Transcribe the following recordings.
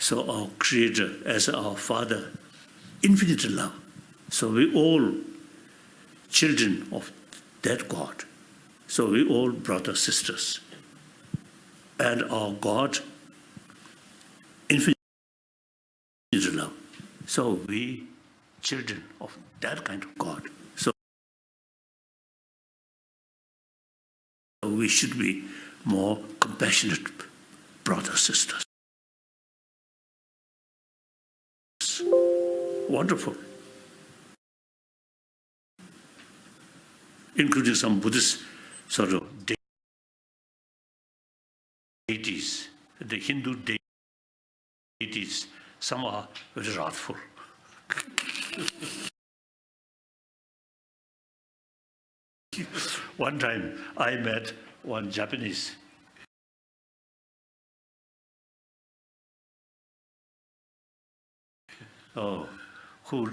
So our Creator as our Father, infinite love. So we all children of that God. So we all brothers, sisters. And our God, infinite love. So we children of that kind of God. So we should be more compassionate brothers, sisters. Wonderful. Including some Buddhist sort of deities, the Hindu deities, some are very wrathful. One time I met one Japanese who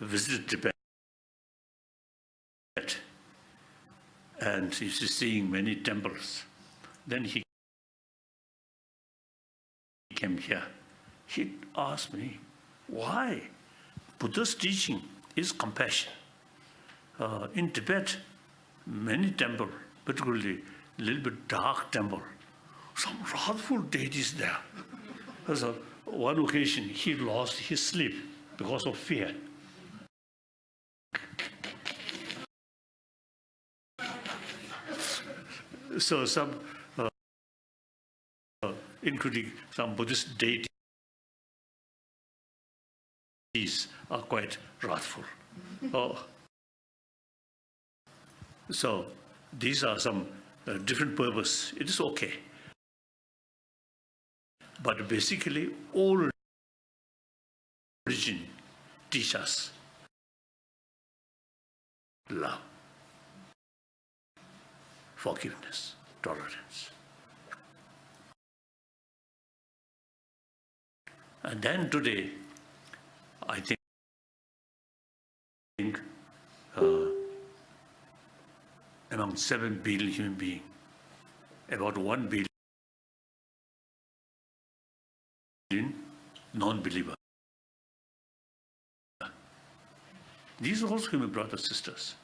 visited Tibet, and he's seeing many temples. Then he came here. He asked me, why Buddha's teaching is compassion. In Tibet, many temples, particularly a little bit dark temple, some wrathful deities there. So one occasion he lost his sleep because of fear. So some, including some Buddhist deities, are quite wrathful. So these are some different purpose. It is okay. But basically, all religion teach us love, forgiveness, tolerance. And then today, I think among 7 billion human beings, about 1 billion non-believer. These are also human brothers, sisters.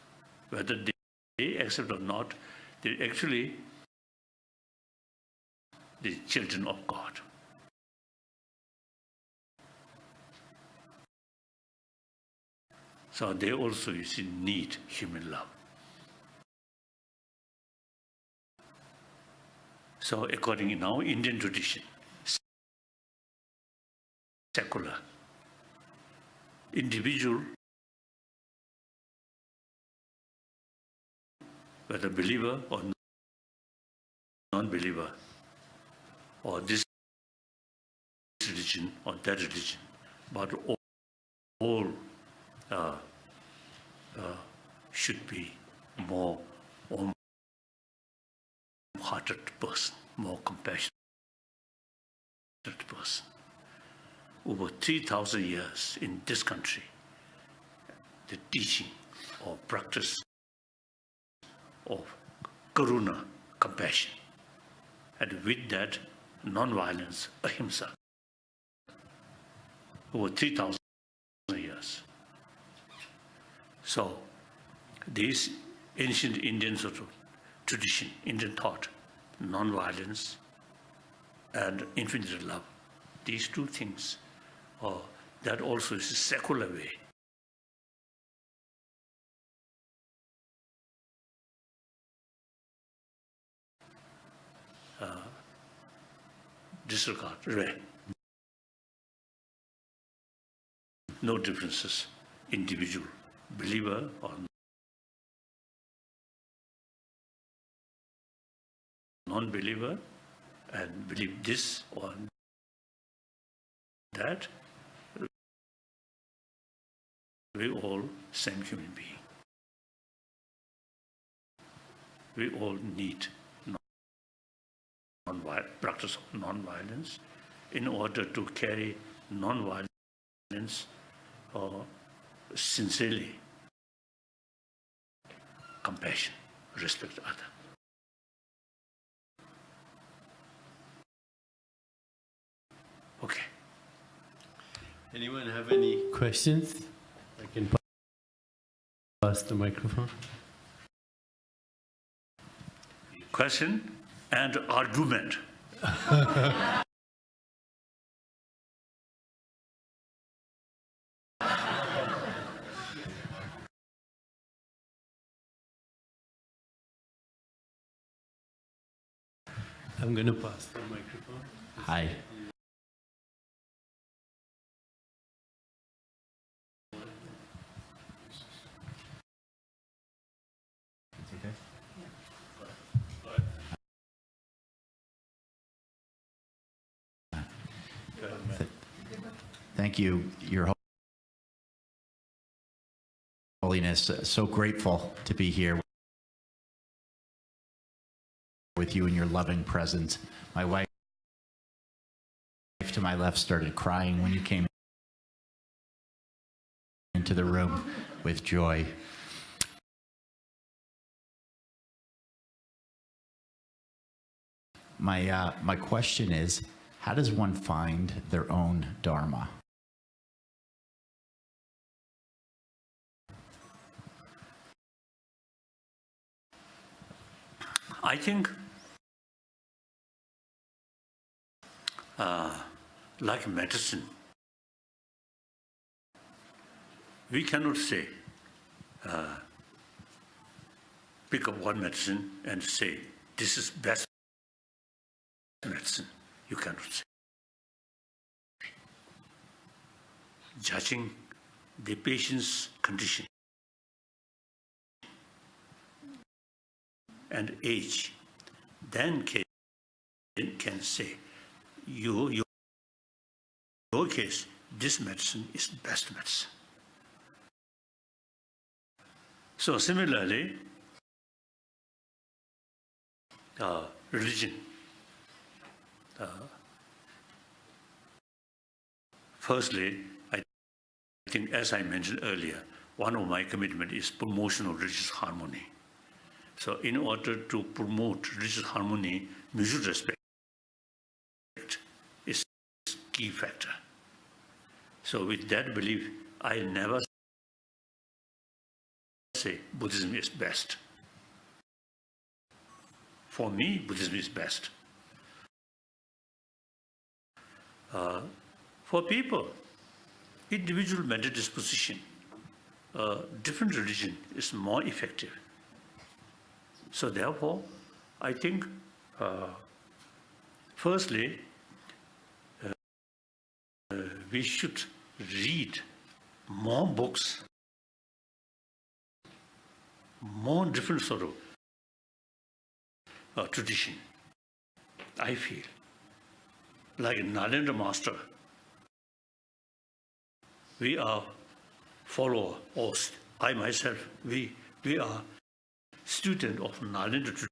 Whether they accept or not, they're actually the children of God. So they also, you see, need human love. So according to now Indian tradition, secular, individual, whether believer or non-believer, or this religion or that religion, but all should be more warm-hearted person, more compassionate person. Over 3,000 years in this country, the teaching or practice of karuna, compassion, and with that, non-violence, ahimsa, over 3,000 years. So, these ancient Indian sort of tradition, Indian thought, non-violence and infinite love, these two things, that also is a secular way. Disregard, rare. No differences, individual, believer or non-believer, and believe this or that, we all same human being. We all need practice of non-violence in order to carry non-violence sincerely, compassion, respect others. Okay. Anyone have any questions? I can pass the microphone. Question and argument. I'm going to pass the microphone. Hi. Thank you, Your Holiness. So grateful to be here with you in your loving presence. My wife to my left started crying when you came into the room with joy. My question is, how does one find their own Dharma? I think like medicine, we cannot say, pick up one medicine and say, this is best medicine. You cannot say. Judging the patient's condition and age, then can say, your case, this medicine is best medicine. So similarly, religion. Firstly, I think, as I mentioned earlier, one of my commitments is promotion of religious harmony. So in order to promote religious harmony, mutual respect is a key factor. So with that belief, I never say Buddhism is best. For me, Buddhism is best. For people, individual mental disposition, different religion is more effective. So therefore, I think, firstly, we should read more books, more different sort of tradition. I feel like Narendra Master, we are follower, or I myself, we are student of Narendra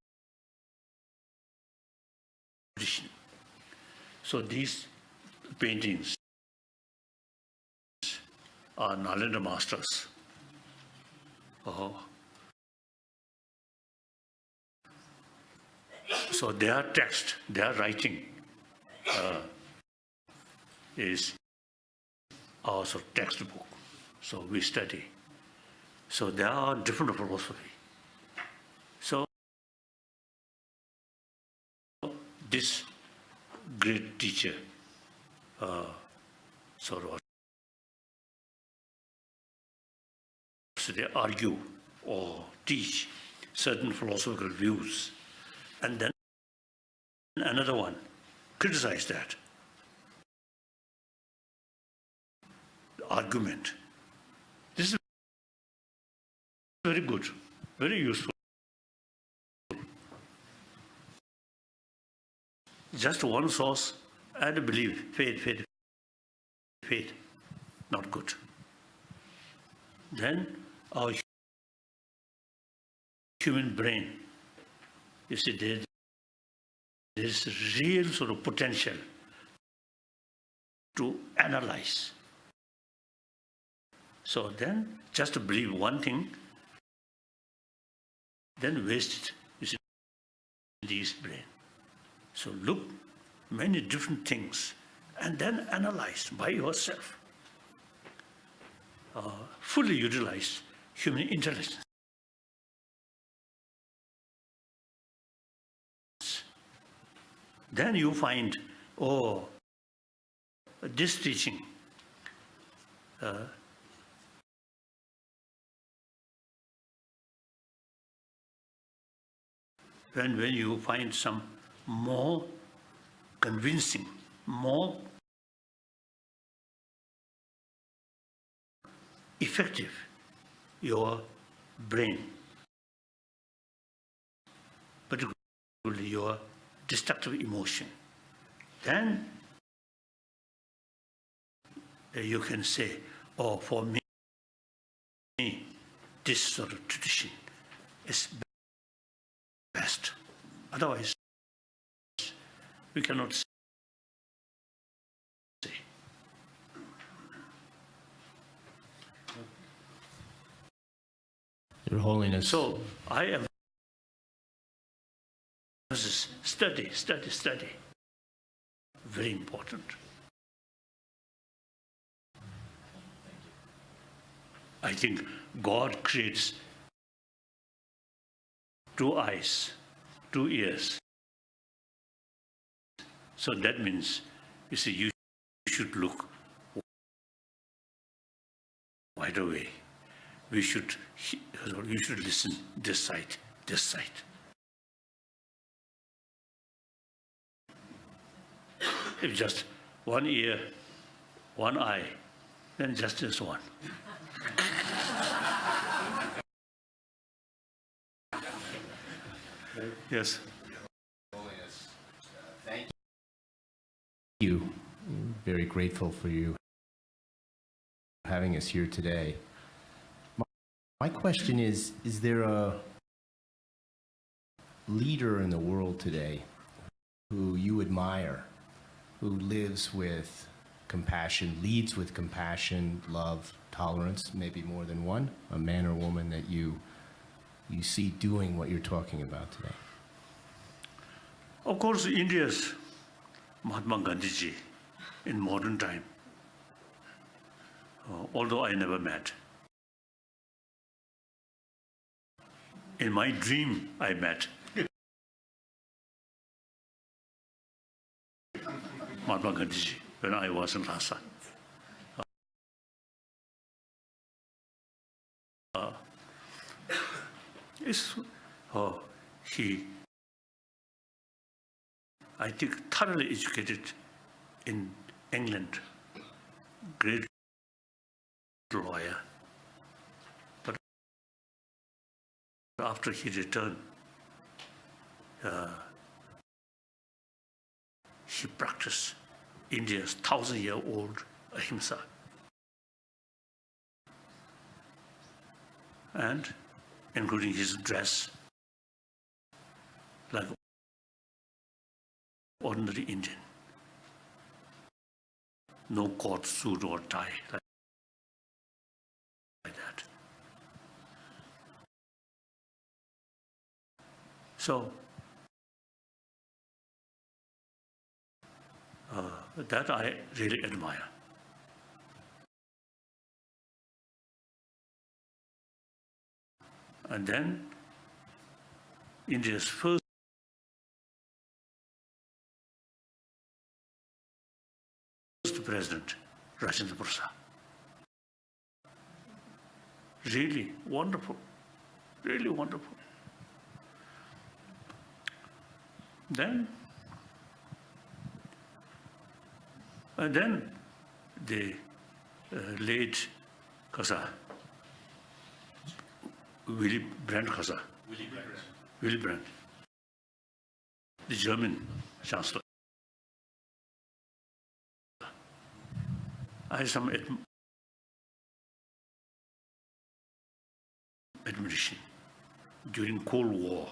tradition. So these paintings are Narendra Masters. So their text, their writing is also textbook. So we study. So there are different philosophy. So this great teacher so they argue or teach certain philosophical views, and then another one criticize that argument. This is very good, very useful. Just one source and belief, faith, not good. Then our human brain, you see, there is real sort of potential to analyze. So then, just to believe one thing, then waste it, you see, in this brain. So look, many different things and then analyze by yourself. Fully utilize human intelligence. Then you find, oh, this teaching when you find some more convincing, more effective, your brain, particularly your destructive emotion, then you can say, oh, for me, this sort of tradition is best. Otherwise, we cannot say. Your Holiness. So I emphasize study. Very important. I think God creates 2 eyes, 2 ears. So that means, you see, you should look wide away. You should listen this side. If just 1 ear, 1 eye, then just this one. Yes. Thank you. Very grateful for you having us here today. My question is there a leader in the world today who you admire, who lives with compassion, leads with compassion, love, tolerance, maybe more than one, a man or woman that you see doing what you're talking about today? Of course, India's Mahatma Gandhi ji in modern time, although I never met. In my dream, I met Mahatma Gandhi ji when I was in Lhasa. He, I think, thoroughly educated in England, great lawyer. But after he returned, he practiced India's 1,000-year-old ahimsa. And including his dress, like ordinary Indian. No court suit or tie, like that. So, that I really admire. And then, India's first president, Rajendra Prasad. Really wonderful, really wonderful. Then the late Kasa, Willy Brandt Kasa, Willy Brandt, the German chancellor. I have some admiration. During Cold War,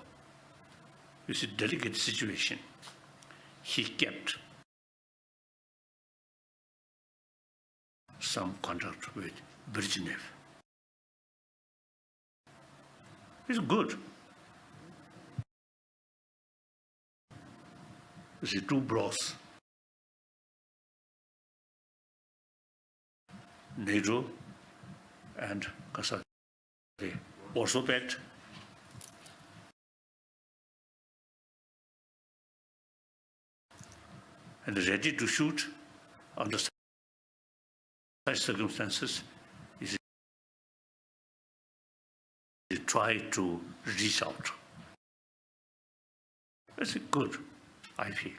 it's a delicate situation. He kept some contact with Brezhnev. It's good. You see, 2 bros Nehru and Kasari also packed. And ready to shoot under such circumstances is to try to reach out. That's good, I feel.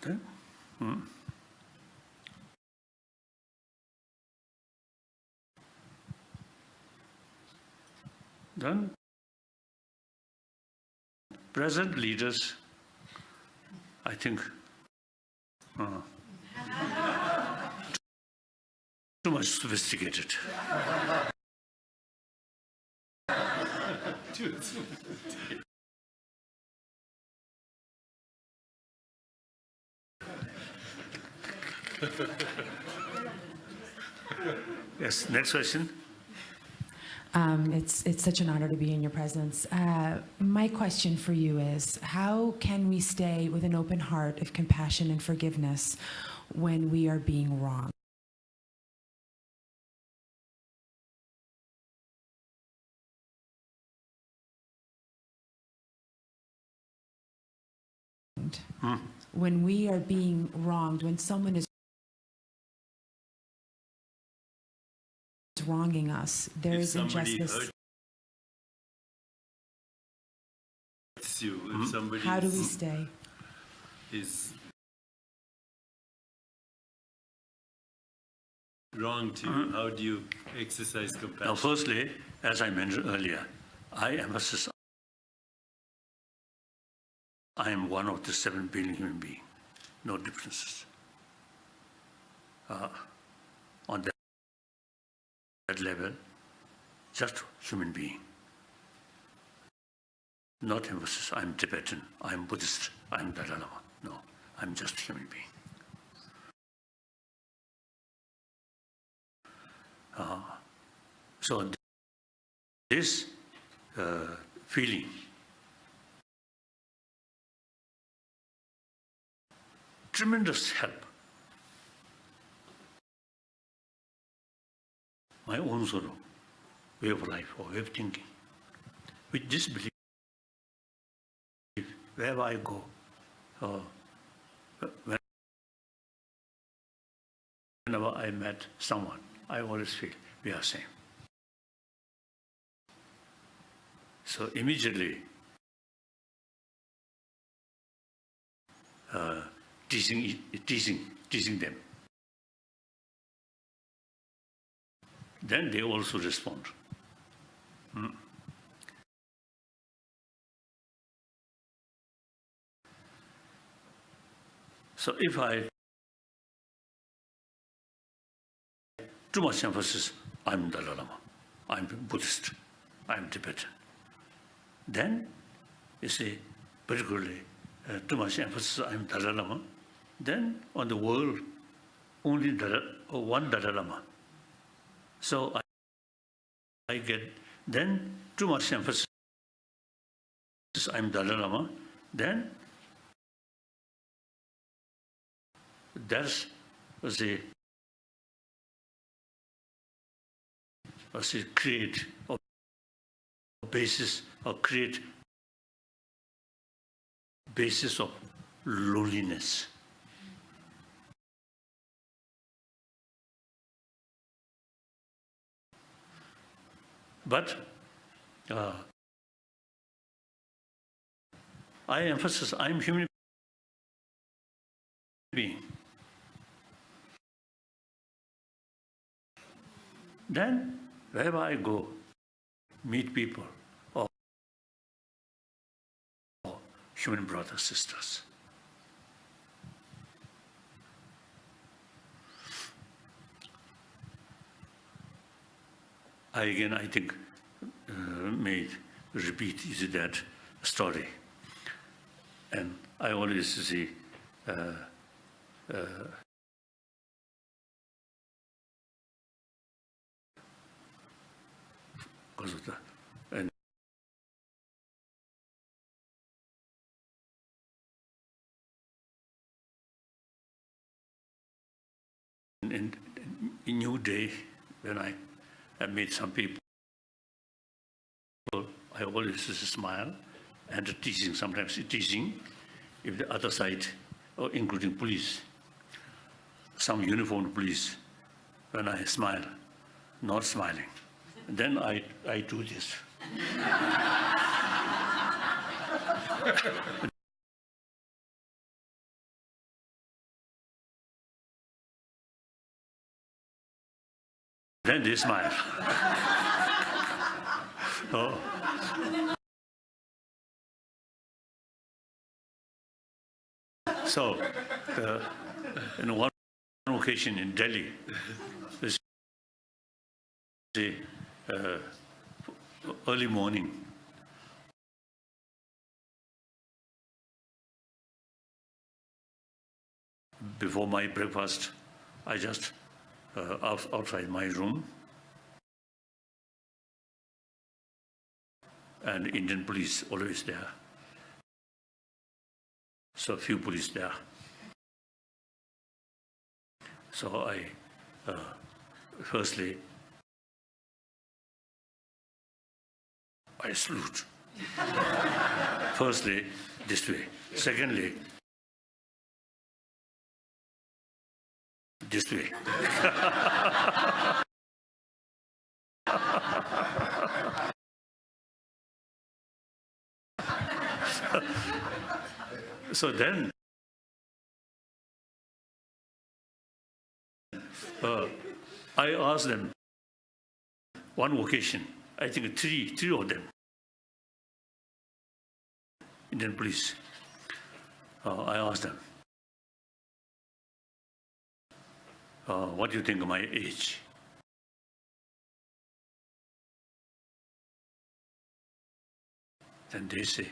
Then, then present leaders, I think, too much sophisticated. Yes, next question. It's such an honor to be in your presence. My question for you is, how can we stay with an open heart of compassion and forgiveness when we are being wronged? When we are being wronged, when someone is wronging us, there is injustice. If somebody How do we stay? is wrong to you, how do you exercise compassion? Now, firstly, as I mentioned earlier, I emphasize I am one of the 7 billion human beings, no differences. On that level, just human being. Not emphasis, I'm Tibetan, I'm Buddhist, I'm Dalai Lama. No, I'm just human being. So this feeling tremendous help. My own sort of way of life or way of thinking. With this belief, wherever I go, whenever I met someone, I always feel we are same. So immediately, teasing them. Then they also respond. So if I too much emphasis, I'm Dalai Lama, I'm Buddhist, I'm Tibetan, then you see, particularly too much emphasis, I'm Dalai Lama, then on the world, only one Dalai Lama. So I get then too much emphasis, I'm Dalai Lama, then that's the create a basis or create basis of loneliness. But I emphasize I'm human being. Then wherever I go, meet people or human brothers, sisters. I think, may repeat is that story. And I always see because of the in New Day, when I meet some people, I always smile and teasing, sometimes teasing, if the other side, or including police, some uniformed police, when I smile, not smiling, then I do this. Then they smile. Oh. So, in one occasion in Delhi, this early morning, before my breakfast, I just outside my room, and Indian police always there. So few police there. So I, firstly, I salute. Firstly, this way. Secondly, this way. So then, I asked them, one occasion, I think three of them, Indian police, I asked them, what do you think of my age? Then they say,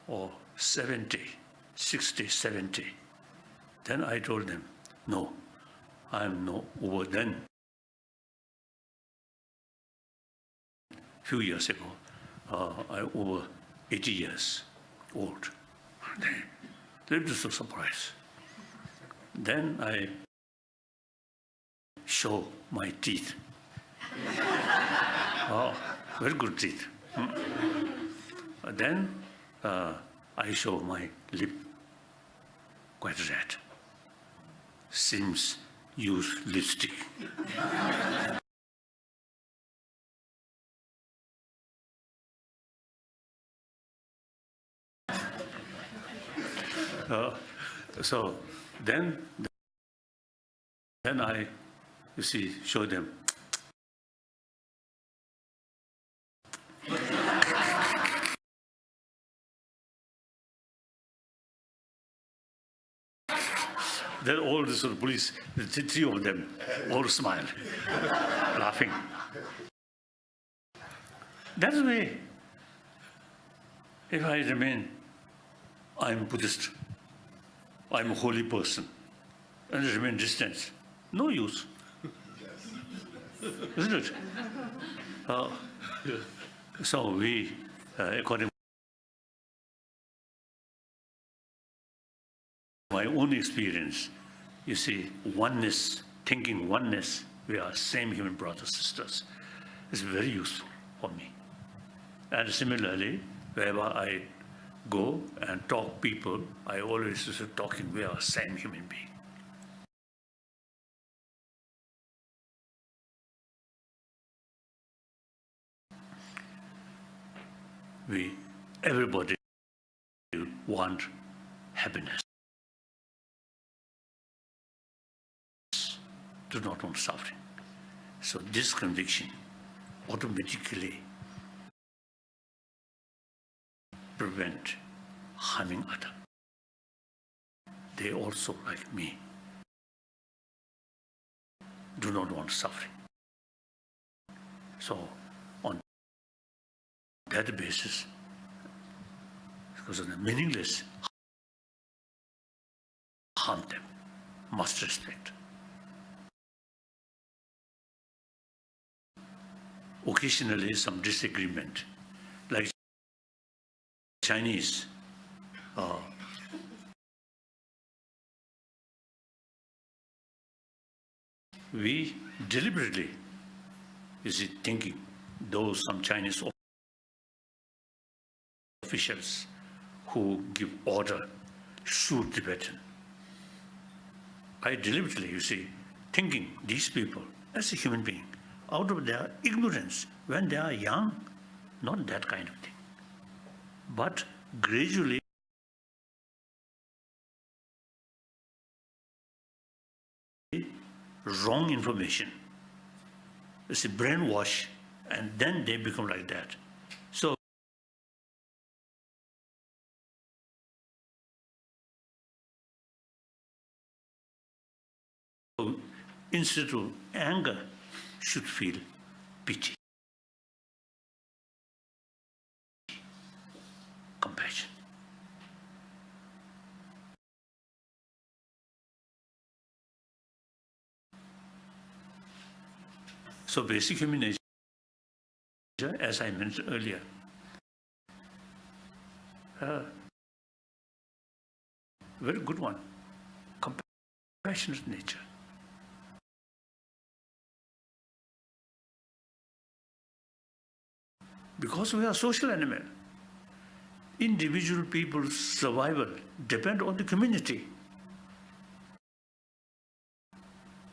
oh, 70, 60, 70. Then I told them, no, I'm no over then. Few years ago, I'm over 80 years old. They were so surprised. Then I show my teeth. Oh, very good teeth. Then I show my lip, quite red. Seems use lipstick. So then I, you see, show them. Then all the sort of police, the three of them, all smile, laughing. That's the way. If I remain, I'm Buddhist, I'm a holy person, and remain distant, no use. Isn't it? So we, according to my own experience, you see, oneness, thinking oneness, we are same human brothers, sisters, is very useful for me. And similarly, wherever I go and talk people, I always say talking, we are same human being. Everybody want happiness. Do not want suffering. So this conviction automatically prevent harming others. They also, like me, do not want suffering. So on that basis, because of the meaningless harm them, must respect. Occasionally some disagreement, like Chinese, we deliberately, thinking, those some Chinese officials who give order, shoot Tibetan. I deliberately, thinking these people as a human being, out of their ignorance, when they are young, not that kind of thing. But gradually, wrong information, brainwash, and then they become like that. So instead of anger, should feel pity, compassion. So basic human nature, as I mentioned earlier, very good one, compassionate nature. Because we are social animal, individual people's survival depend on the community.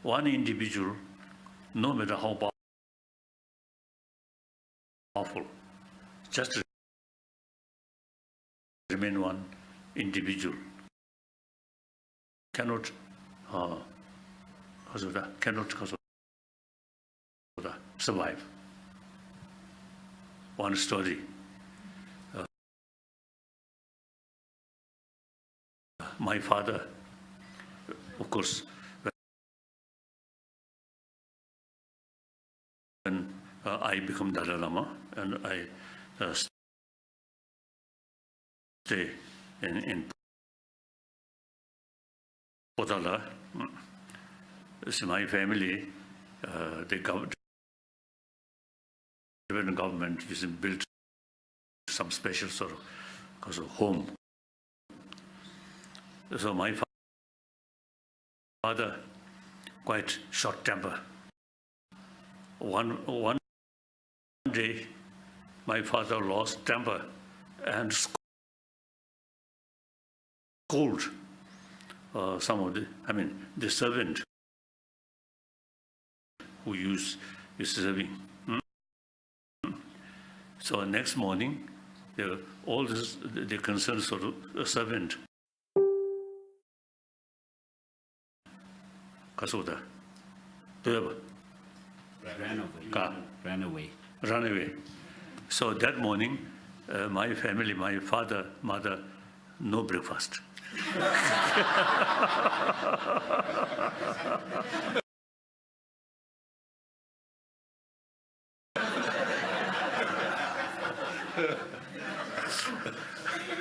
One individual, no matter how powerful, just remain one individual, cannot survive. One story. My father, of course, when I become Dalai Lama and I stay in Potala, so my family, the government built some special sort of home. So my father, quite short temper. One day, my father lost temper and scolded some of the servant who is serving. So next morning, all the concerned sort of servant, Kasoda, Ran away. run away. So that morning, my family, my father, mother, no breakfast.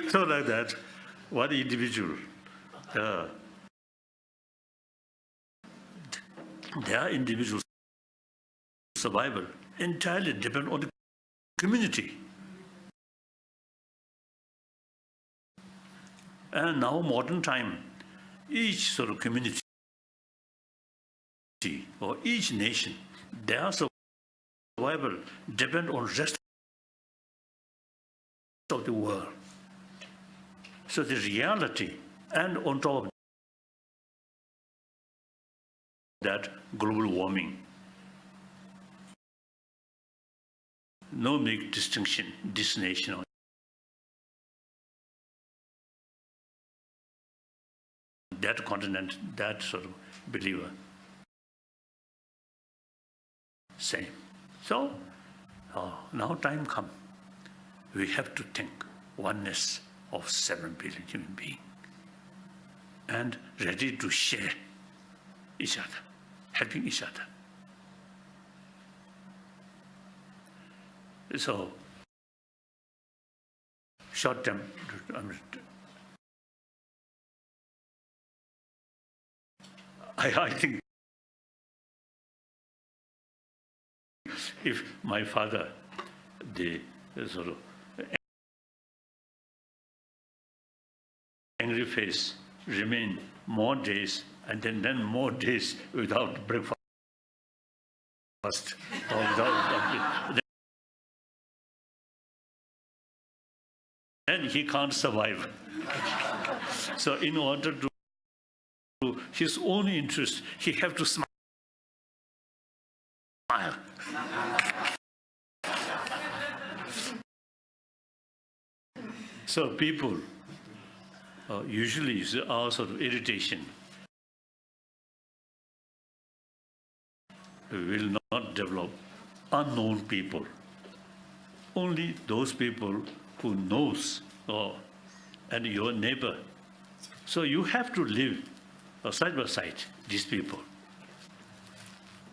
So like that, one individual, their individual survival entirely depend on the community. And now modern time, each sort of community or each nation, their survival depend on rest of the world. So the reality, and on top of that, global warming. No make distinction, this nation or that continent, that sort of believer. Same. So now time come. We have to think oneness of 7 billion human beings and ready to share each other, helping each other. So, short term, I think if my father, the sort of angry face remain more days and then more days without breakfast, first. Then he can't survive. So in order to his own interest, he have to smile. So people usually use our sort of irritation. We will not develop unknown people. Only those people who knows and your neighbor. So you have to live side by side, these people.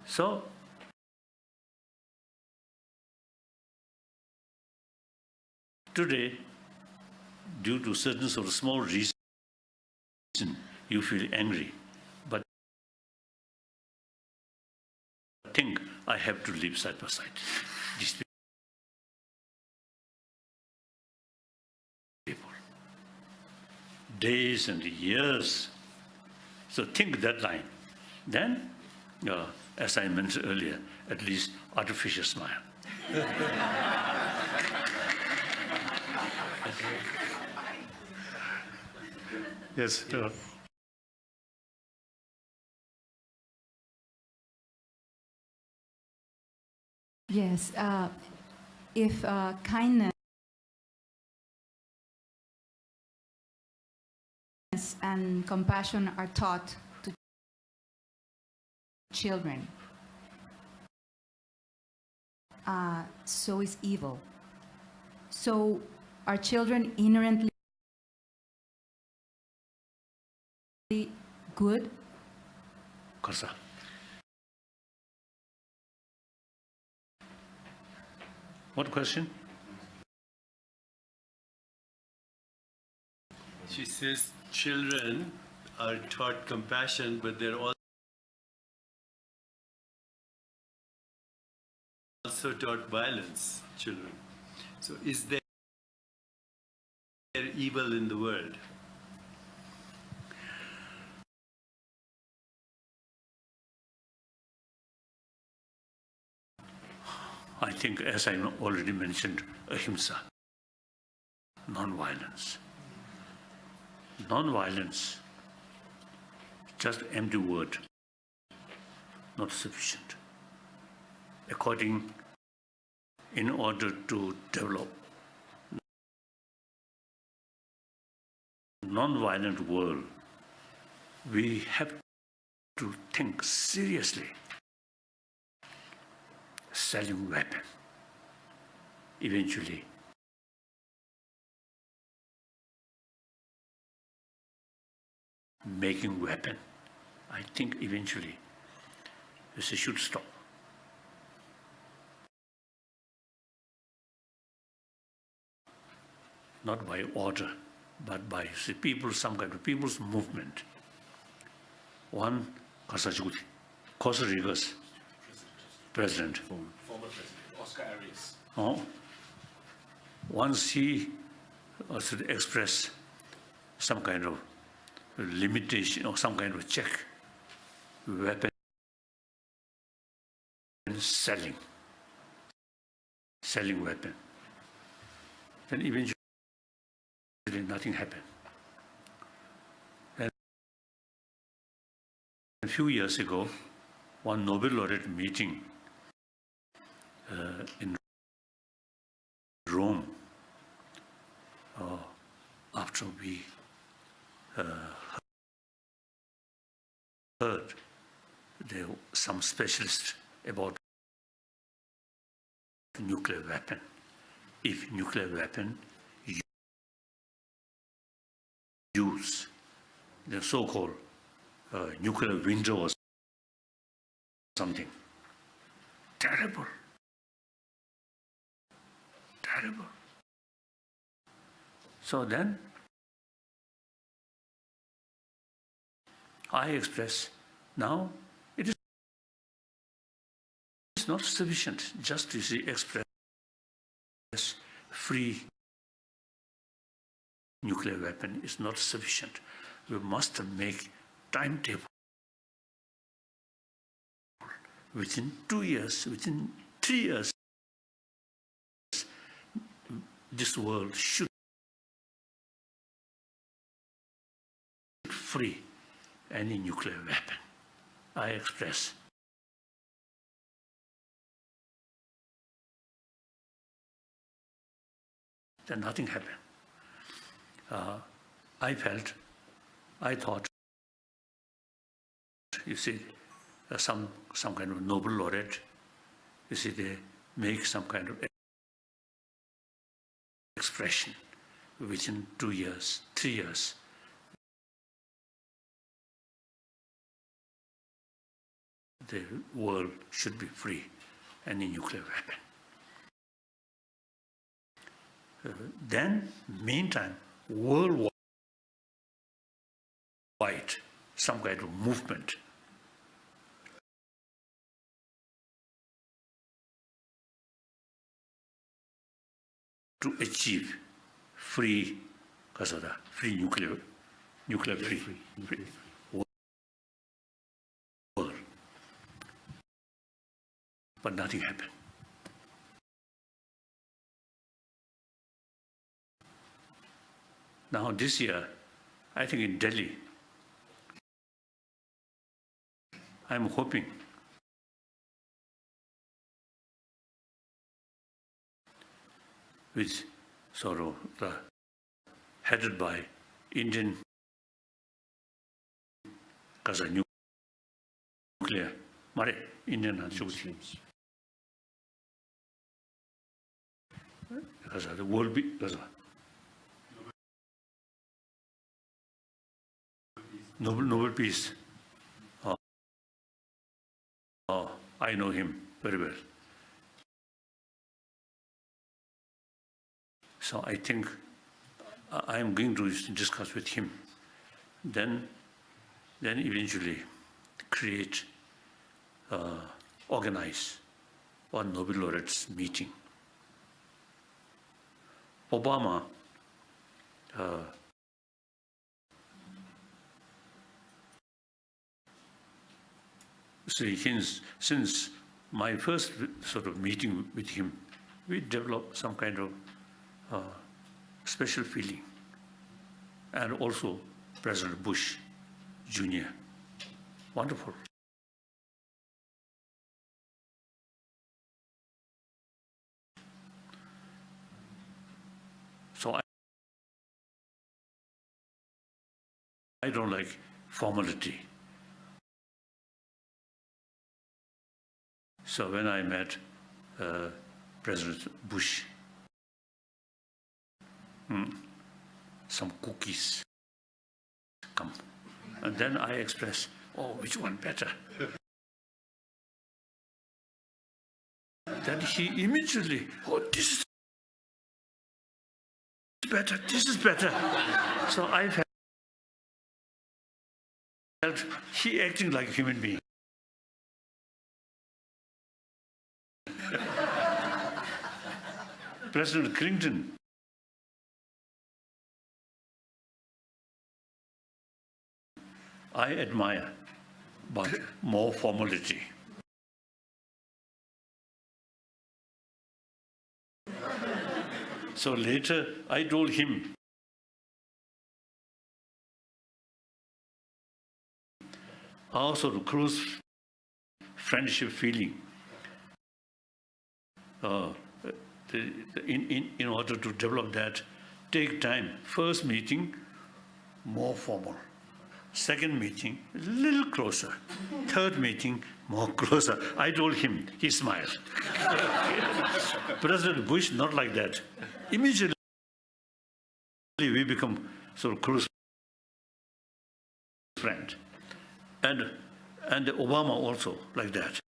So today, due to certain sort of small reason, you feel angry. But think I have to live side by side. These people. Days and years. So think that line. Then, as I mentioned earlier, at least artificial smile. Yes. Yes. If kindness and compassion are taught to children, so is evil. So are children inherently good? Kosa. What question? She says children are taught compassion, but they're also taught violence, children. So is there evil in the world? I think, as I already mentioned, ahimsa, non-violence. Non-violence, just empty word, not sufficient. In order to develop non-violent world, we have to think seriously. Selling weapon, eventually making weapon, I think eventually this should stop. Not by order, but by people, some kind of people's movement. One, Costa Rica's president. Former President Oscar Arias. Once he should express some kind of limitation or some kind of check, weapon selling weapon, then eventually nothing happened. And a few years ago, one Nobel laureate meeting in Rome, after we heard there were some specialists about nuclear weapon. If nuclear weapon use the so-called nuclear window or something, terrible. So then I express, now it is not sufficient just to express free nuclear weapon is not sufficient. We must make timetable, within 2 years, within 3 years, this world should free any nuclear weapon. I express. Then nothing happened. I thought, you see, some kind of Nobel laureate, you see, they make some kind of expression within 2 years, 3 years. The world should be free, any nuclear weapon. Then, meantime, worldwide, some kind of movement to achieve free nuclear free world. But nothing happened. Now this year, I think in Delhi, I'm hoping with sort of headed by Indian nuclear, Indian Muslims. The world be Nobel Peace. I know him very well. So I think I am going to discuss with him. Then eventually create, organize one Nobel laureates meeting. Obama since my first sort of meeting with him, we developed some kind of special feeling. And also President Bush Jr. Wonderful. So I don't like formality. So when I met President Bush, some cookies come. And then I express, oh, which one better? Then he immediately, oh, this is better, this is better. So I felt he acting like a human being. President Clinton, I admire, but more formality. So later I told him, our sort of close friendship feeling, in order to develop that, take time. First meeting, more formal. Second meeting, a little closer. Third meeting, more closer. I told him, he smiled. President Bush, not like that. Immediately, we become sort of close friend. And Obama also like that.